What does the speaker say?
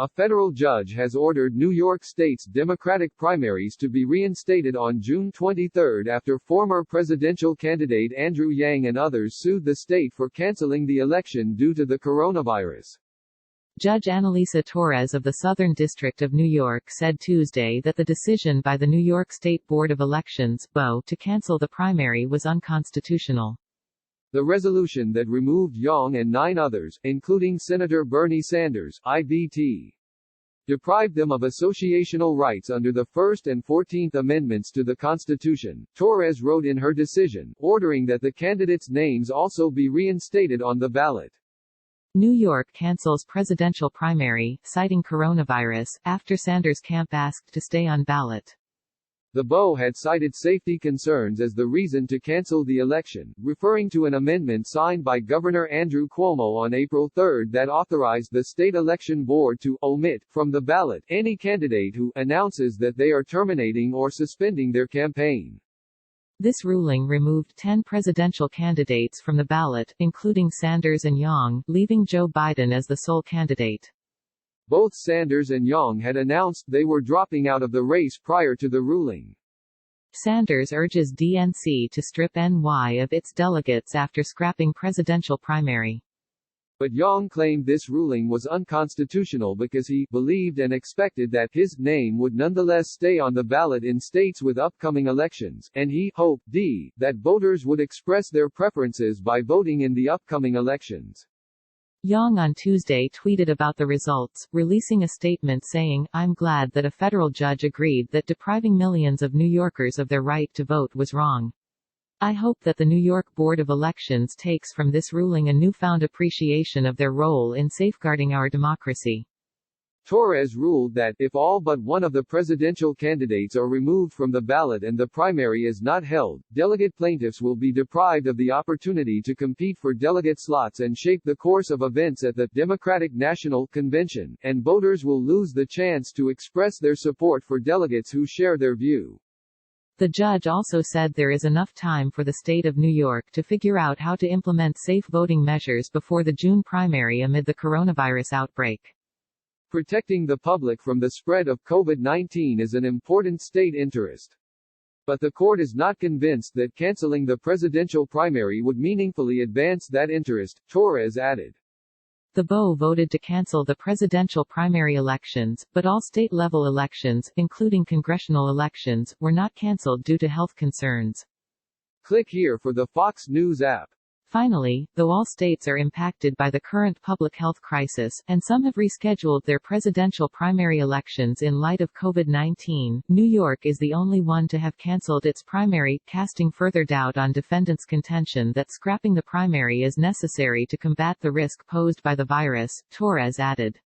A federal judge has ordered New York State's Democratic primaries to be reinstated on June 23 after former presidential candidate Andrew Yang and others sued the state for canceling the election due to the coronavirus. Judge Annalisa Torres of the Southern District of New York said Tuesday that the decision by the New York State Board of Elections (BOE) to cancel the primary was unconstitutional. The resolution that removed Yang and 9 others, including Senator Bernie Sanders, IBT, deprived them of associational rights under the First and 14th Amendments to the Constitution. Torres wrote in her decision, ordering that the candidates' names also be reinstated on the ballot. New York cancels presidential primary, citing coronavirus, after Sanders' camp asked to stay on ballot. The BOE had cited safety concerns as the reason to cancel the election, referring to an amendment signed by Governor Andrew Cuomo on April 3 that authorized the state election board to omit from the ballot any candidate who announces that they are terminating or suspending their campaign. This ruling removed 10 presidential candidates from the ballot, including Sanders and Yang, leaving Joe Biden as the sole candidate. Both Sanders and Yang had announced they were dropping out of the race prior to the ruling. Sanders urges DNC to strip NY of its delegates after scrapping presidential primary. But Yang claimed this ruling was unconstitutional because he believed and expected that his name would nonetheless stay on the ballot in states with upcoming elections, and he hoped that voters would express their preferences by voting in the upcoming elections. Yang on Tuesday tweeted about the results, releasing a statement saying, "I'm glad that a federal judge agreed that depriving millions of New Yorkers of their right to vote was wrong. I hope that the New York Board of Elections takes from this ruling a newfound appreciation of their role in safeguarding our democracy." Torres ruled that, if all but one of the presidential candidates are removed from the ballot and the primary is not held, delegate plaintiffs will be deprived of the opportunity to compete for delegate slots and shape the course of events at the Democratic National Convention, and voters will lose the chance to express their support for delegates who share their view. The judge also said there is enough time for the state of New York to figure out how to implement safe voting measures before the June primary amid the coronavirus outbreak. Protecting the public from the spread of COVID-19 is an important state interest. But the court is not convinced that canceling the presidential primary would meaningfully advance that interest, Torres added. The BOE voted to cancel the presidential primary elections, but all state-level elections, including congressional elections, were not canceled due to health concerns. Click here for the Fox News app. Finally, though all states are impacted by the current public health crisis, and some have rescheduled their presidential primary elections in light of COVID-19, New York is the only one to have canceled its primary, casting further doubt on defendants' contention that scrapping the primary is necessary to combat the risk posed by the virus, Torres added.